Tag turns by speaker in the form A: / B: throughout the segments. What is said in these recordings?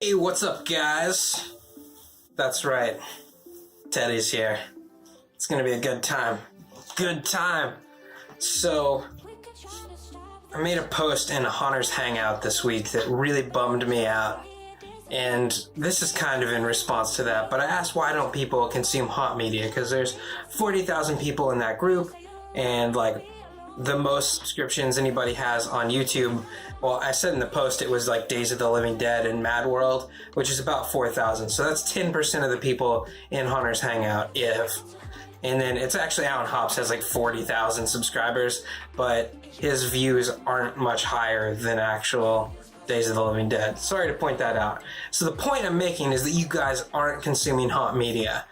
A: Hey, what's up, guys? That's right. Teddy's here. It's gonna be a good time. Good time! So, I made a post in a Haunters Hangout this week that really bummed me out. And this is kind of in response to that, but I asked why don't people consume haunt media, because there's 40,000 people in that group, and like the most subscriptions anybody has on YouTube, well, I said in the post it was like Days of the Living Dead and Mad World, which is about 4,000. So that's 10% of the people in Haunters Hangout, and then it's actually Alan Hops has like 40,000 subscribers, but his views aren't much higher than actual Days of the Living Dead. Sorry to point that out. So the point I'm making is that you guys aren't consuming haunt media.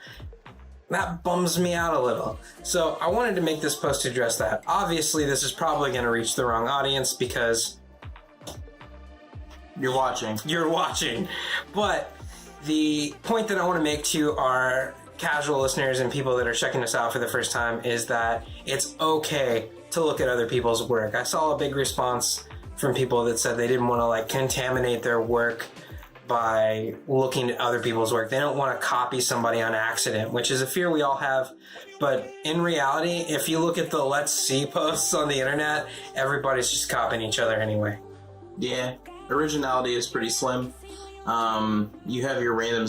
A: That bums me out a little. So I wanted to make this post to address that. Obviously, this is probably going to reach the wrong audience because
B: you're watching.
A: But the point that I want to make to our casual listeners and people that are checking us out for the first time is that it's okay to look at other people's work. I saw a big response from people that said they didn't want to like contaminate their work by looking at other people's work. They don't want to copy somebody on accident, which is a fear we all have. But in reality, if you look at the let's see posts on the internet, everybody's just copying each other anyway.
B: Yeah, originality is pretty slim. You have your random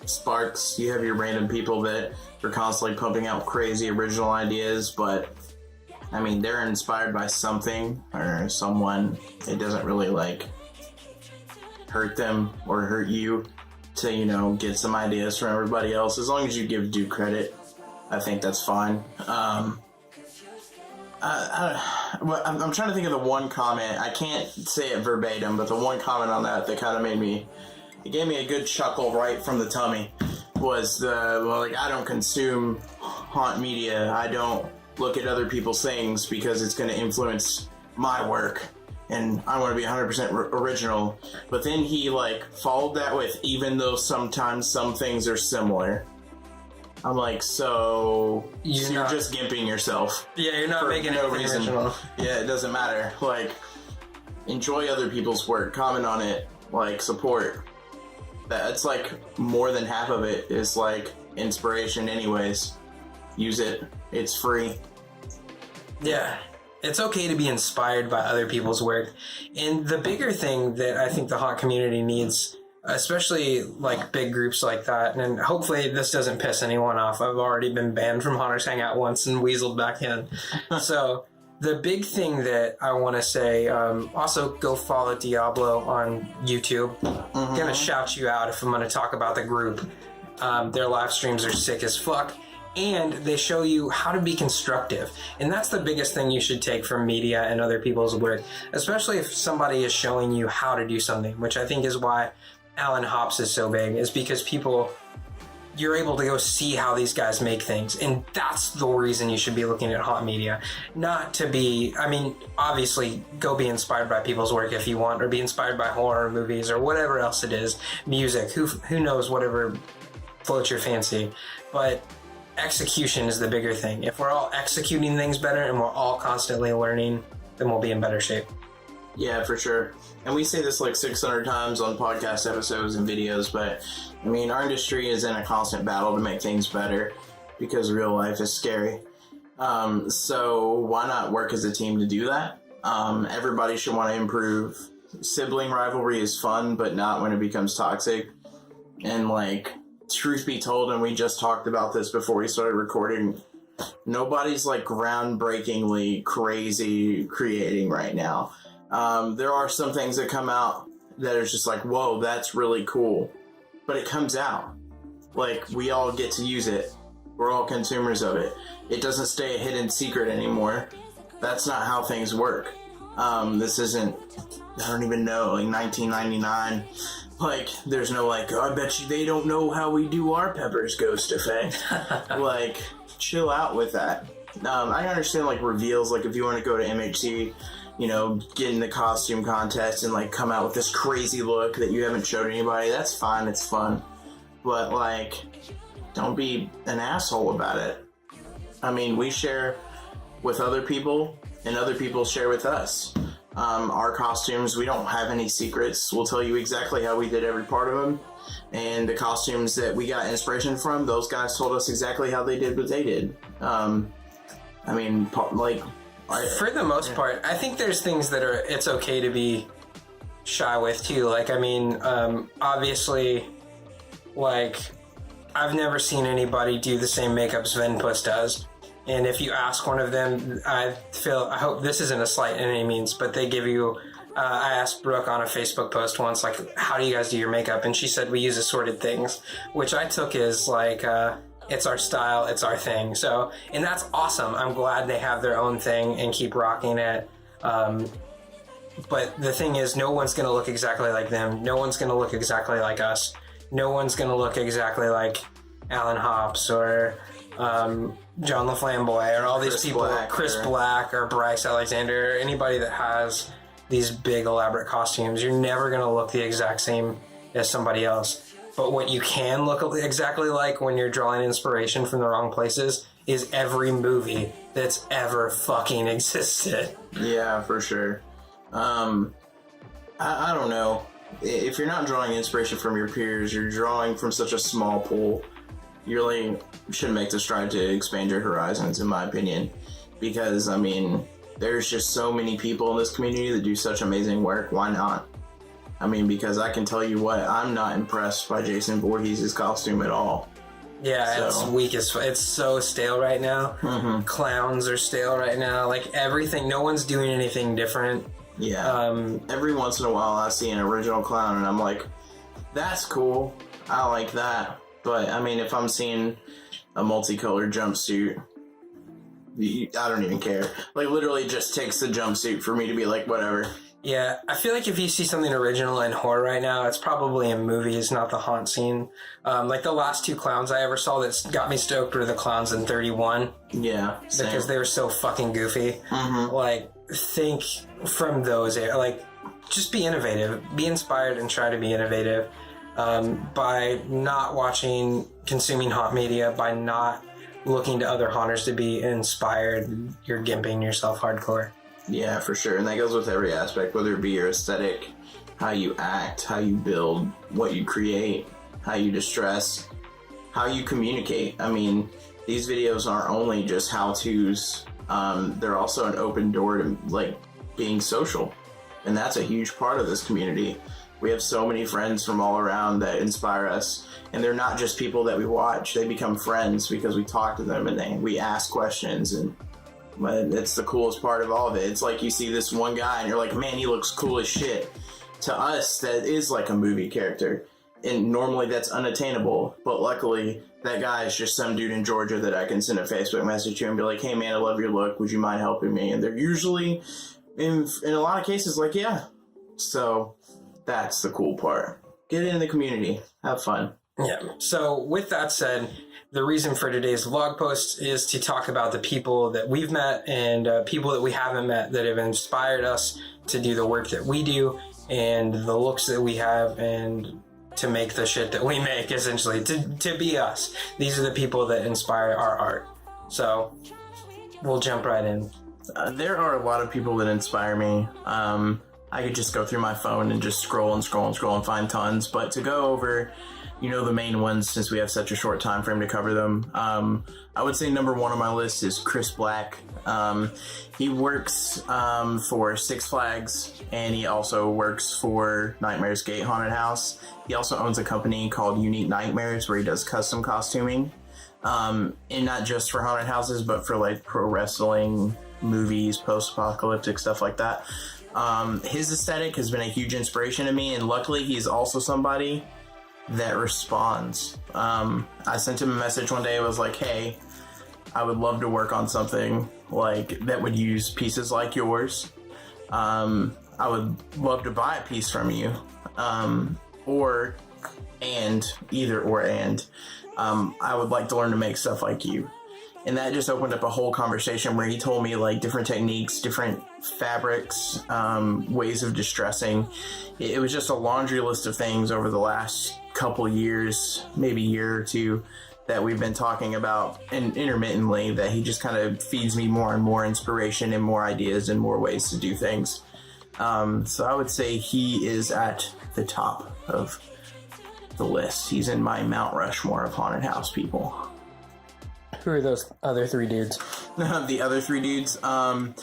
B: sparks, you have your random people that are constantly pumping out crazy original ideas, but I mean, they're inspired by something or someone. It doesn't really like hurt them or hurt you to, you know, get some ideas from everybody else. As long as you give due credit, I think that's fine. I'm trying to think of the one comment. I can't say it verbatim, but the one comment on that kind of it gave me a good chuckle right from the tummy was I don't consume haunt media. I don't look at other people's things because it's going to influence my work. And I want to be 100% original. But then he followed that with, even though sometimes some things are similar. I'm like, so you're just gimping yourself.
A: Yeah, you're not making no reason. Original.
B: Yeah, it doesn't matter. Enjoy other people's work, comment on it, support. That's more than half of it is inspiration anyways. Use it. It's free.
A: Yeah. It's okay to be inspired by other people's work. And the bigger thing that I think the haunt community needs, especially big groups like that, and hopefully this doesn't piss anyone off. I've already been banned from Haunters Hangout once and weaseled back in. So the big thing that I want to say, also go follow Diablo on YouTube. I'm going to shout you out if I'm going to talk about the group. Their live streams are sick as fuck. And they show you how to be constructive. And that's the biggest thing you should take from media and other people's work, especially if somebody is showing you how to do something, which I think is why Alan Hops is so big, is because you're able to go see how these guys make things. And that's the reason you should be looking at haunt media. Not to be, obviously go be inspired by people's work if you want, or be inspired by horror movies or whatever else it is. Music, who knows, whatever floats your fancy. But execution is the bigger thing. If we're all executing things better and we're all constantly learning, then we'll be in better shape.
B: Yeah, for sure. And we say this 600 times on podcast episodes and videos, but our industry is in a constant battle to make things better because real life is scary. So why not work as a team to do that? Everybody should want to improve. Sibling rivalry is fun, but not when it becomes toxic. And truth be told, and we just talked about this before we started recording, nobody's groundbreakingly crazy creating right now. There are some things that come out that are just whoa, that's really cool. But it comes out. We all get to use it. We're all consumers of it. It doesn't stay a hidden secret anymore. That's not how things work. This isn't, I don't even know, 1999. There's no I bet you they don't know how we do our Pepper's ghost effect. Chill out with that. I understand reveals, if you want to go to MHC, get in the costume contest and come out with this crazy look that you haven't showed anybody. That's fine, it's fun. But don't be an asshole about it. We share with other people and other people share with us. Our costumes, we don't have any secrets. We'll tell you exactly how we did every part of them. And the costumes that we got inspiration from, those guys told us exactly how they did what they did. For
A: the most part, I think there's things that it's okay to be shy with too. Obviously, I've never seen anybody do the same makeup Sven Puss does. And if you ask one of them, I hope this isn't a slight in any means, but they give you, I asked Brooke on a Facebook post once, how do you guys do your makeup? And she said, we use assorted things, which I took as it's our style, it's our thing. So, and that's awesome. I'm glad they have their own thing and keep rocking it. But the thing is, no one's going to look exactly like them. No one's going to look exactly like us. No one's going to look exactly like Alan Hops or John LaFlamboy or all these Chris Black or Bryce Alexander, or anybody that has these big elaborate costumes. You're never going to look the exact same as somebody else. But what you can look exactly like when you're drawing inspiration from the wrong places is every movie that's ever fucking existed.
B: Yeah, for sure. I don't know. If you're not drawing inspiration from your peers, you're drawing from such a small pool. You really should make the stride to expand your horizons, in my opinion. Because, there's just so many people in this community that do such amazing work. Why not? Because I can tell you what, I'm not impressed by Jason Voorhees' costume at all.
A: Yeah, it's weak as it's so stale right now. Mm-hmm. Clowns are stale right now. Everything, no one's doing anything different.
B: Yeah. Every once in a while I see an original clown and I'm like, that's cool. I like that. But, if I'm seeing a multicolored jumpsuit, I don't even care. Literally it just takes the jumpsuit for me to be like, whatever.
A: Yeah, I feel like if you see something original in horror right now, it's probably in movies, not the haunt scene. The last two clowns I ever saw that got me stoked were the clowns in 31.
B: Yeah, same.
A: Because they were so fucking goofy. Mm-hmm. Think from those, just be innovative. Be inspired and try to be innovative. By not consuming haunt media, by not looking to other haunters to be inspired, you're gimping yourself hardcore.
B: Yeah, for sure. And that goes with every aspect, whether it be your aesthetic, how you act, how you build, what you create, how you distress, how you communicate. These videos aren't only just how-tos. They're also an open door to, being social. And that's a huge part of this community. We have so many friends from all around that inspire us. And they're not just people that we watch. They become friends because we talk to them and we ask questions, and it's the coolest part of all of it. It's like you see this one guy and you're like, man, he looks cool as shit. To us, that is like a movie character. And normally that's unattainable. But luckily, that guy is just some dude in Georgia that I can send a Facebook message to and be like, hey man, I love your look. Would you mind helping me? And they're usually, in a lot of cases, like, yeah. So that's the cool part. Get in the community. Have fun.
A: Yeah. So with that said, the reason for today's vlog post is to talk about the people that we've met and people that we haven't met that have inspired us to do the work that we do and the looks that we have and to make the shit that we make, essentially, to be us. These are the people that inspire our art. So we'll jump right in.
B: There are a lot of people that inspire me. I could just go through my phone and just scroll and find tons. But to go over, the main ones, since we have such a short time frame to cover them, I would say number one on my list is Chris Black. He works for Six Flags, and he also works for Nightmares Gate Haunted House. He also owns a company called Unique Nightmares where he does custom costuming, and not just for haunted houses, but for pro wrestling, movies, post-apocalyptic stuff like that. His aesthetic has been a huge inspiration to me, and luckily he's also somebody that responds. I sent him a message one day. I was like, hey, I would love to work on something that would use pieces like yours. I would love to buy a piece from you. I would like to learn to make stuff like you. And that just opened up a whole conversation where he told me different techniques, different fabrics, ways of distressing. It was just a laundry list of things over the last couple years, maybe year or two, that we've been talking about, and intermittently, that he just kind of feeds me more and more inspiration and more ideas and more ways to do things. So I would say he is at the top of the list. He's in my Mount Rushmore of haunted house people.
A: Who are those other three dudes?
B: The other three dudes, I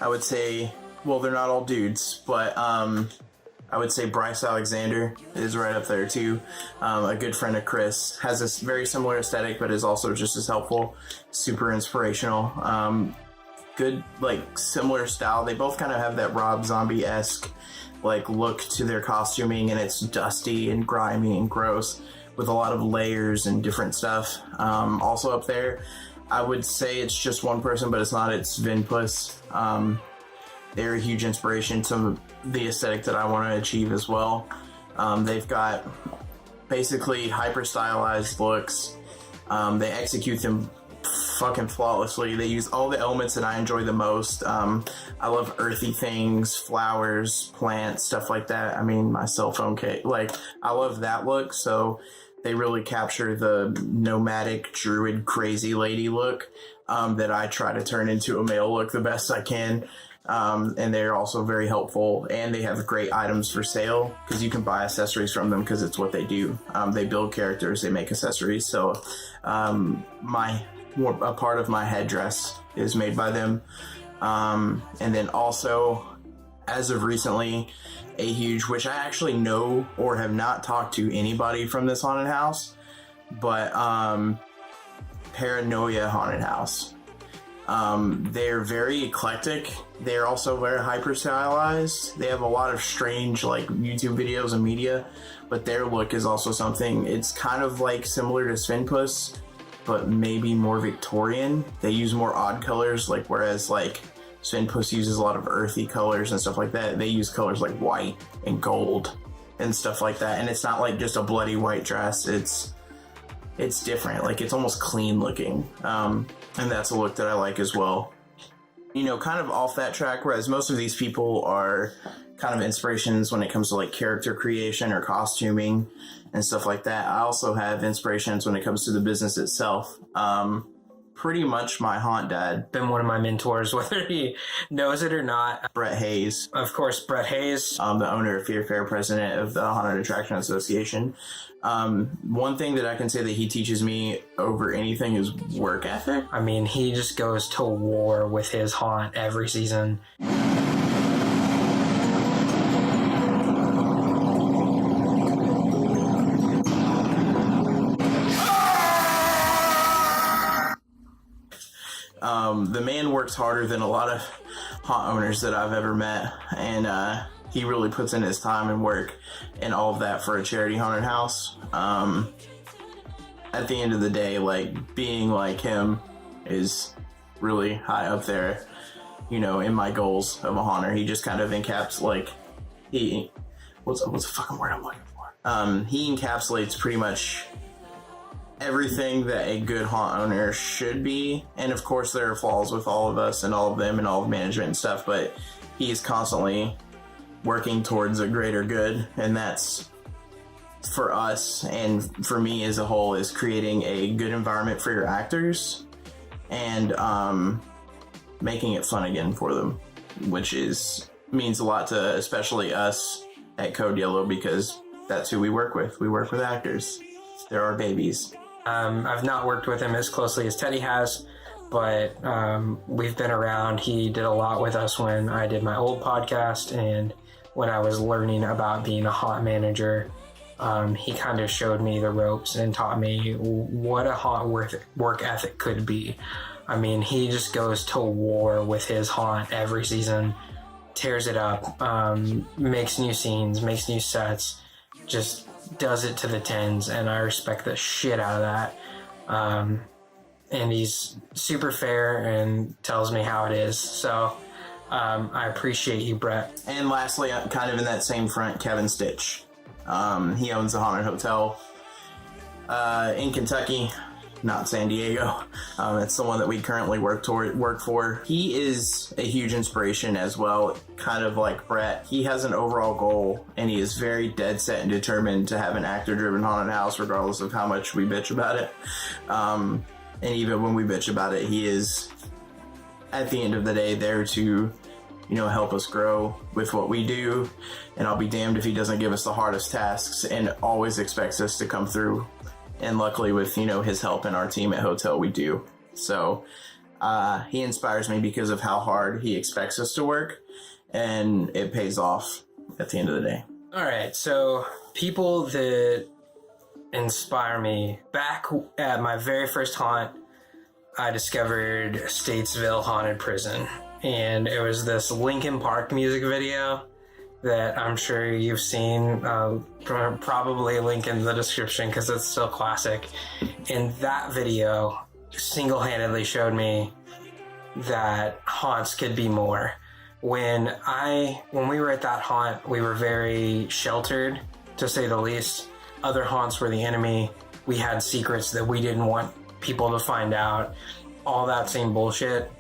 B: would say, well, they're not all dudes, but I would say Bryce Alexander is right up there too. A good friend of Chris, has a very similar aesthetic, but is also just as helpful. Super inspirational. Good, like, similar style. They both kind of have that Rob Zombie-esque, like, look to their costuming, and it's dusty and grimy and gross with a lot of layers and different stuff. Also up there, I would say it's just one person, but it's not. It's Vinpuss. They're a huge inspiration to the aesthetic that I want to achieve as well. They've got basically hyper stylized looks. They execute them fucking flawlessly. They use all the elements that I enjoy the most. I love earthy things, flowers, plants, stuff like that. I mean, my cell phone case, like, I love that look. So they really capture the nomadic druid crazy lady look that I try to turn into a male look the best I can. And they're also very helpful, and they have great items for sale because you can buy accessories from them because it's what they do. They build characters, they make accessories. So a part of my headdress is made by them. And then also, as of recently, a huge, which I actually know or have not talked to anybody from this haunted house, but Paranoia Haunted House. They're very eclectic. They're also very hyper stylized. They have a lot of strange, like, YouTube videos and media, but their look is also something. It's kind of like similar to Svinpuss, but maybe more Victorian. They use more odd colors, like, whereas, like, Svinpuss uses a lot of earthy colors and stuff like that. They use colors like white and gold and stuff like that. And it's not like just a bloody white dress. It's different. Like, it's almost clean looking. And that's a look that I like as well. You know, kind of off that track, whereas most of these people are kind of inspirations when it comes to, like, character creation or costuming and stuff like that. I also have inspirations when it comes to the business itself. Pretty much my haunt dad.
A: Been one of my mentors, whether he knows it or not.
B: Brett Hayes.
A: Of course, Brett Hayes.
B: The owner of Fear Fair, president of the Haunted Attraction Association. One thing that I can say that he teaches me over anything is work ethic.
A: I mean, he just goes to war with his haunt every season.
B: The man works harder than a lot of haunt owners that I've ever met, and he really puts in his time and work and all of that for a charity haunted house. At the end of the day, like, being like him is really high up there, you know, in my goals of a haunter. He just kind of what's the fucking word I'm looking for? He encapsulates pretty much everything that a good haunt owner should be. And of course there are flaws with all of us and all of them and all of management and stuff, but he is constantly working towards a greater good, and that's for us and for me as a whole, is creating a good environment for your actors and making it fun again for them, which means a lot to especially us at Code Yellow, because that's who we work with. We work with actors. They're our babies.
A: I've not worked with him as closely as Teddy has, but we've been around. He did a lot with us when I did my old podcast, and when I was learning about being a haunt manager, he kind of showed me the ropes and taught me what a haunt work ethic could be. I mean, he just goes to war with his haunt every season, tears it up, makes new scenes, makes new sets, just does it to the tens, and I respect the shit out of that. And he's super fair and tells me how it is. So I appreciate you, Brett.
B: And lastly, kind of in that same front, Kevin Stitch. He owns a haunted hotel in Kentucky, not San Diego. It's the one that we currently work for. He is a huge inspiration as well, kind of like Brett. He has an overall goal, and he is very dead set and determined to have an actor-driven haunted house, regardless of how much we bitch about it. And even when we bitch about it, he is, at the end of the day, there to, help us grow with what we do. And I'll be damned if he doesn't give us the hardest tasks and always expects us to come through. And luckily with, his help and our team at Hotel, we do. So he inspires me because of how hard he expects us to work, and it pays off at the end of the day.
A: All right, so people that inspire me. Back at my very first haunt, I discovered Statesville Haunted Prison, and it was this Linkin Park music video that I'm sure you've seen, probably link in the description because it's still classic. And that video single-handedly showed me that haunts could be more. When we were at that haunt, we were very sheltered, to say the least. Other haunts were the enemy. We had secrets that we didn't want people to find out. All that same bullshit.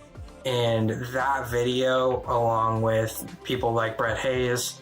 A: And that video, along with people like Brett Hayes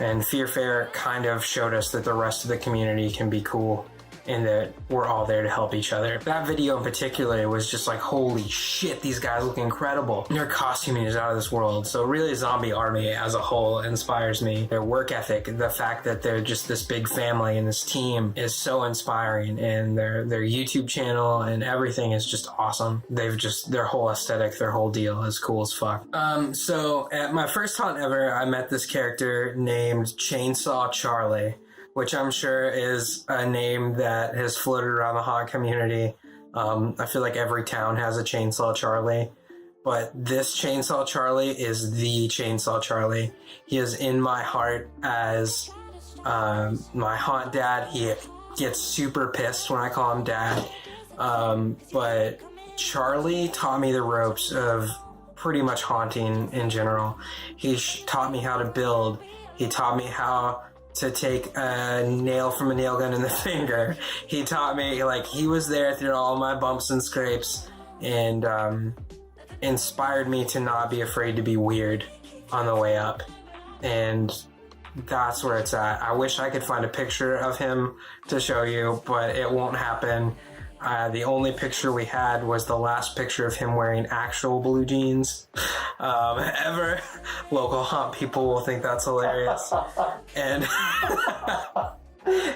A: and Fear Fair, kind of showed us that the rest of the community can be cool and that we're all there to help each other. That video in particular was just like, holy shit, these guys look incredible. Their costuming is out of this world. So really Zombie Army as a whole inspires me. Their work ethic, the fact that they're just this big family and this team is so inspiring, and their YouTube channel and everything is just awesome. Their whole aesthetic, their whole deal is cool as fuck. So at my first haunt ever, I met this character named Chainsaw Charlie, which I'm sure is a name that has floated around the haunt community. I feel like every town has a Chainsaw Charlie, but this Chainsaw Charlie is the Chainsaw Charlie. He is in my heart as my haunt dad. He gets super pissed when I call him dad, but Charlie taught me the ropes of pretty much haunting in general. He taught me how to build. He taught me how to take a nail from a nail gun in the finger. He taught me, he was there through all my bumps and scrapes, and inspired me to not be afraid to be weird on the way up. And that's where it's at. I wish I could find a picture of him to show you, but it won't happen. The only picture we had was the last picture of him wearing actual blue jeans ever. Local haunt people will think that's hilarious. And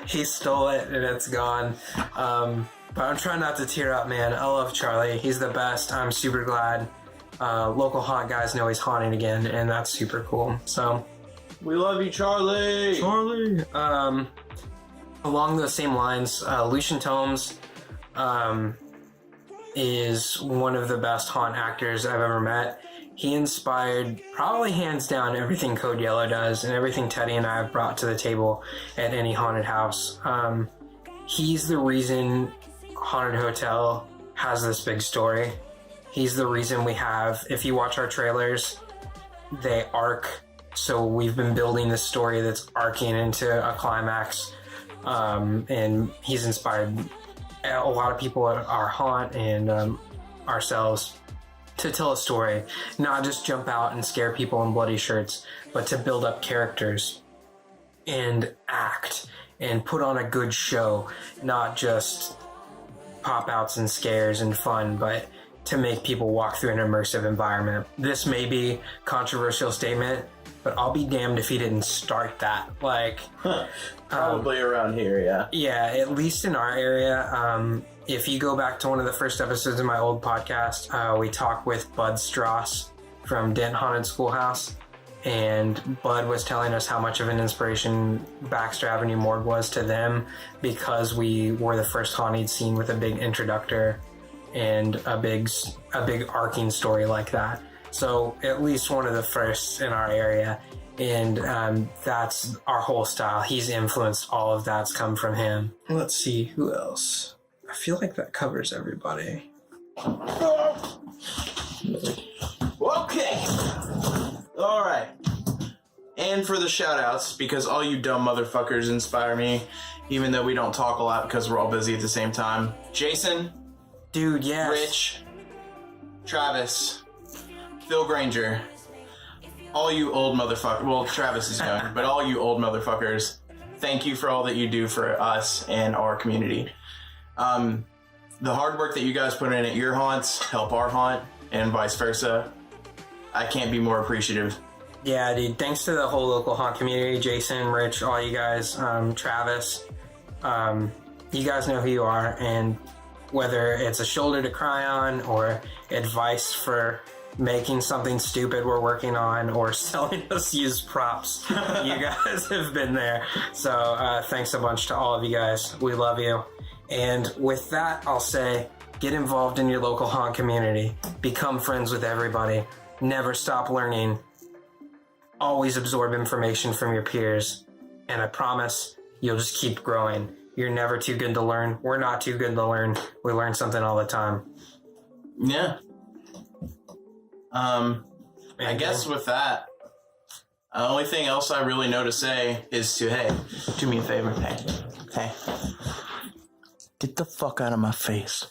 A: he stole it and it's gone. But I'm trying not to tear up, man. I love Charlie. He's the best. I'm super glad. Local haunt guys know he's haunting again, and that's super cool. So
B: we love you, Charlie.
A: Charlie. Along those same lines, Lucian Tomes is one of the best haunt actors I've ever met. He inspired, probably hands down, everything Code Yellow does and everything Teddy and I have brought to the table at any haunted house. He's the reason Haunted Hotel has this big story. He's the reason we have, if you watch our trailers, they arc. So we've been building this story that's arcing into a climax. And he's inspired a lot of people at our haunt and ourselves to tell a story, not just jump out and scare people in bloody shirts, but to build up characters and act and put on a good show, not just pop outs and scares and fun, but to make people walk through an immersive environment. This may be a controversial statement, but I'll be damned if he didn't start that.
B: Probably around here, yeah.
A: Yeah, at least in our area. If you go back to one of the first episodes of my old podcast, we talked with Bud Strauss from Dent Haunted Schoolhouse, and Bud was telling us how much of an inspiration Baxter Avenue Morgue was to them, because we were the first haunt he'd seen with a big introductor and a big arcing story like that. So at least one of the first in our area, and that's our whole style. He's influenced all of that's come from him. Let's see, who else? I feel like that covers everybody.
B: Okay. All right. And for the shout outs, because all you dumb motherfuckers inspire me, even though we don't talk a lot because we're all busy at the same time. Jason.
A: Dude, yes.
B: Rich. Travis. Phil Granger. All you old motherfuckers. Well, Travis is young, but all you old motherfuckers, thank you for all that you do for us and our community. The hard work that you guys put in at your haunts help our haunt, and vice versa. I can't be more appreciative.
A: Yeah, dude. Thanks to the whole local haunt community, Jason, Rich, all you guys, Travis. You guys know who you are, and whether it's a shoulder to cry on or advice for making something stupid we're working on or selling us used props, you guys have been there. So thanks a bunch to all of you guys. We love you. And with that, I'll say, get involved in your local haunt community. Become friends with everybody. Never stop learning. Always absorb information from your peers. And I promise you'll just keep growing. You're never too good to learn. We're not too good to learn. We learn something all the time.
B: Yeah. I guess with that, the only thing else I really know to say is hey, do me a favor. Hey, get the fuck out of my face.